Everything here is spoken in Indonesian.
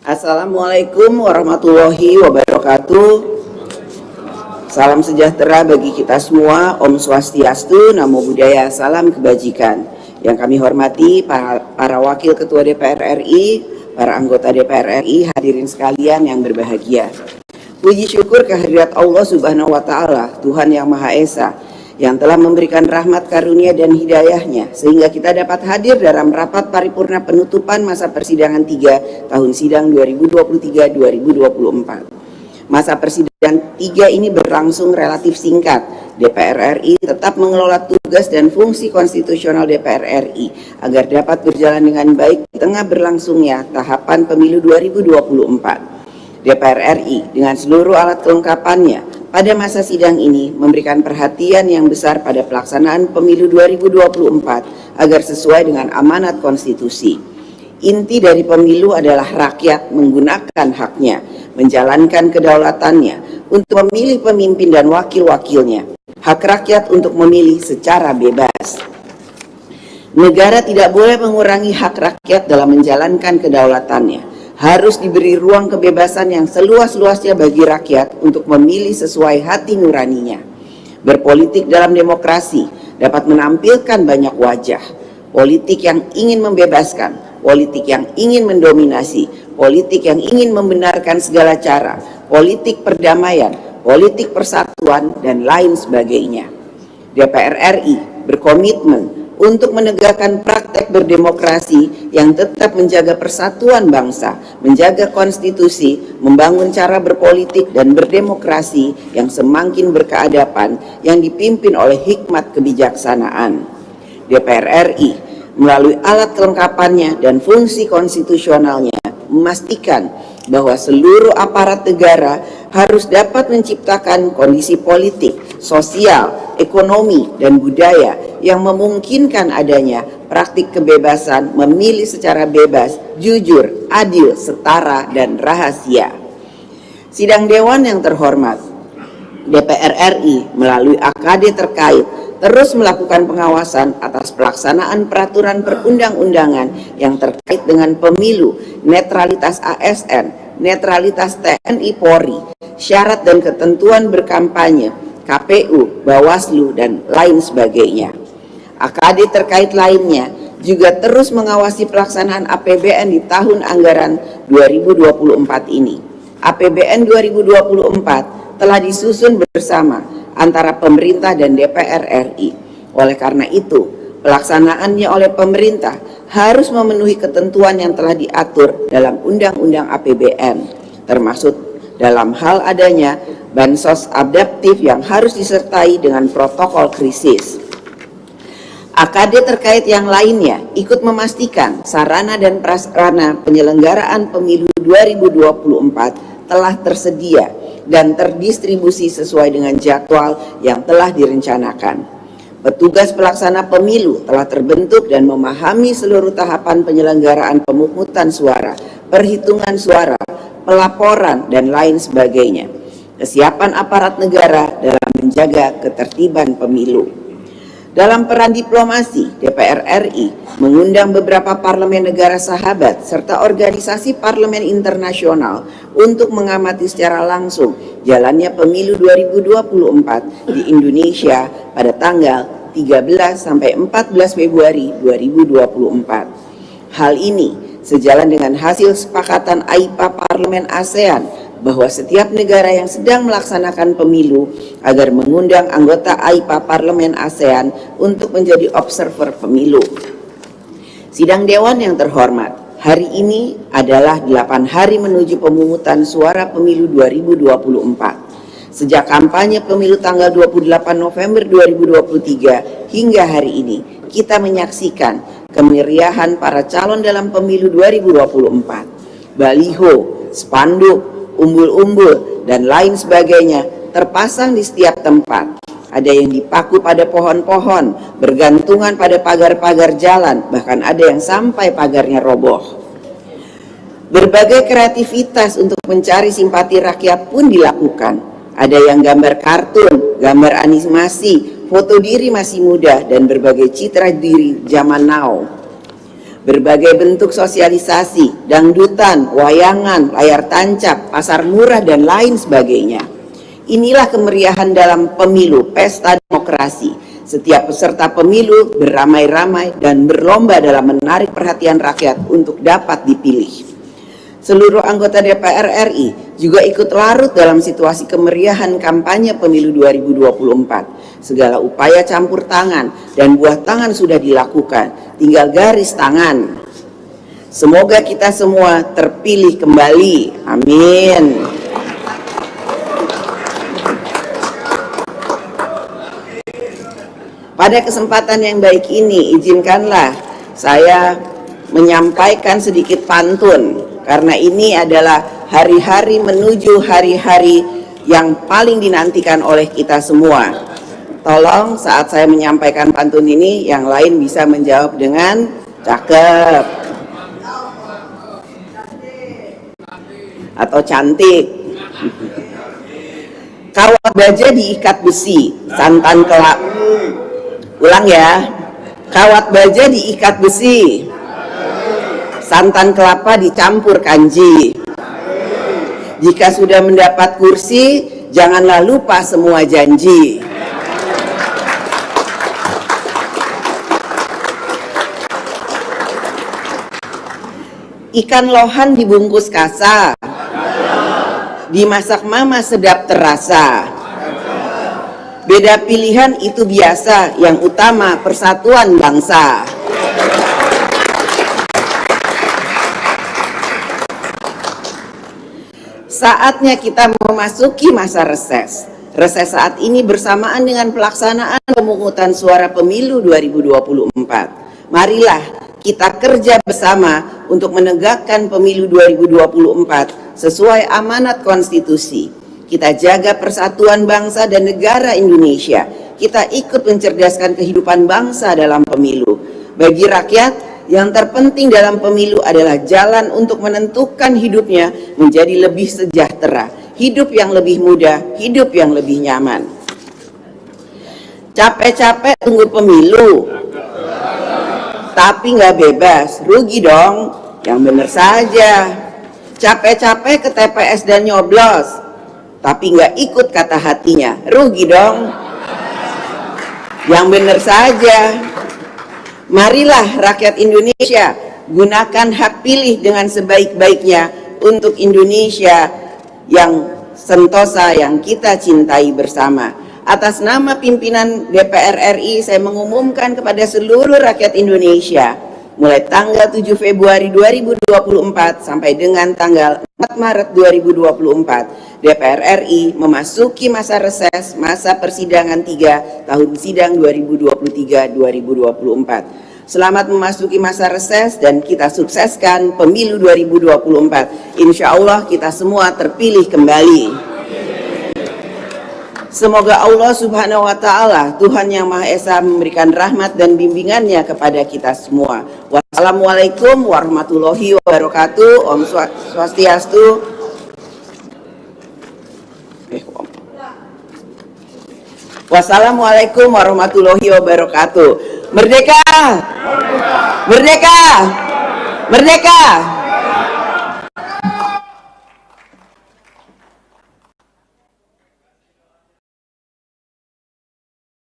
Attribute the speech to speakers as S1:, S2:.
S1: Assalamualaikum warahmatullahi wabarakatuh. Salam sejahtera bagi kita semua. Om Swastiastu, Namo Buddhaya, salam kebajikan. Yang kami hormati para wakil ketua DPR RI, para anggota DPR RI, hadirin sekalian yang berbahagia. Puji syukur kehadirat Allah Subhanahu wa Ta'ala, Tuhan yang Maha Esa, yang telah memberikan rahmat karunia dan hidayahnya sehingga kita dapat hadir dalam rapat paripurna penutupan masa persidangan 3 tahun sidang 2023-2024. Masa persidangan 3 ini berlangsung relatif singkat. DPR RI tetap mengelola tugas dan fungsi konstitusional DPR RI agar dapat berjalan dengan baik di tengah berlangsungnya tahapan pemilu 2024. DPR RI dengan seluruh alat kelengkapannya pada masa sidang ini memberikan perhatian yang besar pada pelaksanaan pemilu 2024 agar sesuai dengan amanat konstitusi. Inti dari pemilu adalah rakyat menggunakan haknya, menjalankan kedaulatannya untuk memilih pemimpin dan wakil-wakilnya. Hak rakyat untuk memilih secara bebas. Negara tidak boleh mengurangi hak rakyat dalam menjalankan kedaulatannya. Harus diberi ruang kebebasan yang seluas-luasnya bagi rakyat untuk memilih sesuai hati nuraninya. Berpolitik dalam demokrasi dapat menampilkan banyak wajah. Politik yang ingin membebaskan, politik yang ingin mendominasi, politik yang ingin membenarkan segala cara, politik perdamaian, politik persatuan, dan lain sebagainya. DPR RI berkomitmen untuk menegakkan praktek berdemokrasi yang tetap menjaga persatuan bangsa, menjaga konstitusi, membangun cara berpolitik dan berdemokrasi yang semakin berkeadaban yang dipimpin oleh hikmat kebijaksanaan. DPR RI melalui alat kelengkapannya dan fungsi konstitusionalnya memastikan bahwa seluruh aparat negara harus dapat menciptakan kondisi politik, sosial, ekonomi, dan budaya yang memungkinkan adanya praktik kebebasan memilih secara bebas, jujur, adil, setara, dan rahasia. Sidang Dewan yang terhormat, DPR RI melalui AKD terkait terus melakukan pengawasan atas pelaksanaan peraturan perundang-undangan yang terkait dengan pemilu, netralitas ASN, netralitas TNI Polri, syarat dan ketentuan berkampanye, KPU, Bawaslu, dan lain sebagainya. AKD terkait lainnya juga terus mengawasi pelaksanaan APBN di tahun anggaran 2024 ini. APBN 2024 telah disusun bersama antara pemerintah dan DPR RI. Oleh karena itu, pelaksanaannya oleh pemerintah harus memenuhi ketentuan yang telah diatur dalam Undang-Undang APBN, termasuk dalam hal adanya bansos adaptif yang harus disertai dengan protokol krisis. AKD terkait yang lainnya ikut memastikan sarana dan prasarana penyelenggaraan pemilu 2024 telah tersedia dan terdistribusi sesuai dengan jadwal yang telah direncanakan. Petugas pelaksana pemilu telah terbentuk dan memahami seluruh tahapan penyelenggaraan pemungutan suara, perhitungan suara, pelaporan, dan lain sebagainya. Kesiapan aparat negara dalam menjaga ketertiban pemilu. Dalam peran diplomasi, DPR RI mengundang beberapa parlemen negara sahabat serta organisasi parlemen internasional untuk mengamati secara langsung jalannya pemilu 2024 di Indonesia pada tanggal 13 sampai 14 Februari 2024. Hal ini sejalan dengan hasil sepakatan AIPA Parlemen ASEAN bahwa setiap negara yang sedang melaksanakan pemilu agar mengundang anggota AIPA Parlemen ASEAN untuk menjadi observer pemilu. Sidang Dewan yang terhormat, hari ini adalah 8 hari menuju pemungutan suara pemilu 2024. Sejak kampanye pemilu tanggal 28 November 2023 hingga hari ini, kita menyaksikan kemeriahan para calon dalam pemilu 2024. Baliho, spanduk, umbul-umbul, dan lain sebagainya terpasang di setiap tempat. Ada yang dipaku pada pohon-pohon, bergantungan pada pagar-pagar jalan, bahkan ada yang sampai pagarnya roboh. Berbagai kreativitas untuk mencari simpati rakyat pun dilakukan. Ada yang gambar kartun, gambar animasi, foto diri masih muda, dan berbagai citra diri zaman now. Berbagai bentuk sosialisasi, dangdutan, wayangan, layar tancap, pasar murah, dan lain sebagainya. Inilah kemeriahan dalam pemilu, pesta demokrasi. Setiap peserta pemilu beramai-ramai dan berlomba dalam menarik perhatian rakyat untuk dapat dipilih. Seluruh anggota DPR RI juga ikut larut dalam situasi kemeriahan kampanye pemilu 2024. Segala upaya campur tangan dan buah tangan sudah dilakukan, tinggal garis tangan. Semoga kita semua terpilih kembali. Amin. Pada kesempatan yang baik ini, izinkanlah saya menyampaikan sedikit pantun, karena ini adalah hari-hari menuju hari-hari yang paling dinantikan oleh kita semua. Tolong saat saya menyampaikan pantun ini, yang lain bisa menjawab dengan cakep atau cantik. Kawat baja diikat besi, santan kelak. Ulang ya. Kawat baja diikat besi, santan kelapa dicampur kanji. Jika sudah mendapat kursi, janganlah lupa semua janji. Ikan lohan dibungkus kasa, dimasak mama sedap terasa. Beda pilihan itu biasa, yang utama persatuan bangsa. Saatnya kita memasuki masa reses. Reses saat ini bersamaan dengan pelaksanaan pemungutan suara pemilu 2024. Marilah kita kerja bersama untuk menegakkan pemilu 2024 sesuai amanat konstitusi. Kita jaga persatuan bangsa dan negara Indonesia. Kita ikut mencerdaskan kehidupan bangsa dalam pemilu. Bagi rakyat, yang terpenting dalam pemilu adalah jalan untuk menentukan hidupnya menjadi lebih sejahtera, hidup yang lebih mudah, hidup yang lebih nyaman. Capek-capek tunggu pemilu, tapi nggak bebas, rugi dong. Yang bener saja. Capek-capek ke TPS dan nyoblos, tapi nggak ikut kata hatinya, rugi dong. Yang bener saja. Marilah rakyat Indonesia gunakan hak pilih dengan sebaik-baiknya untuk Indonesia yang sentosa yang kita cintai bersama. Atas nama pimpinan DPR RI, saya mengumumkan kepada seluruh rakyat Indonesia, mulai tanggal 7 Februari 2024 sampai dengan tanggal 4 Maret 2024, DPR RI memasuki masa reses, masa persidangan 3 tahun sidang 2023-2024. Selamat memasuki masa reses dan kita sukseskan pemilu 2024. Insya Allah kita semua terpilih kembali. Semoga Allah Subhanahu wa Ta'ala, Tuhan Yang Maha Esa, memberikan rahmat dan bimbingannya kepada kita semua. Wassalamualaikum warahmatullahi wabarakatuh. Om Swastiastu. Wassalamualaikum warahmatullahi wabarakatuh. Merdeka! Merdeka! Merdeka!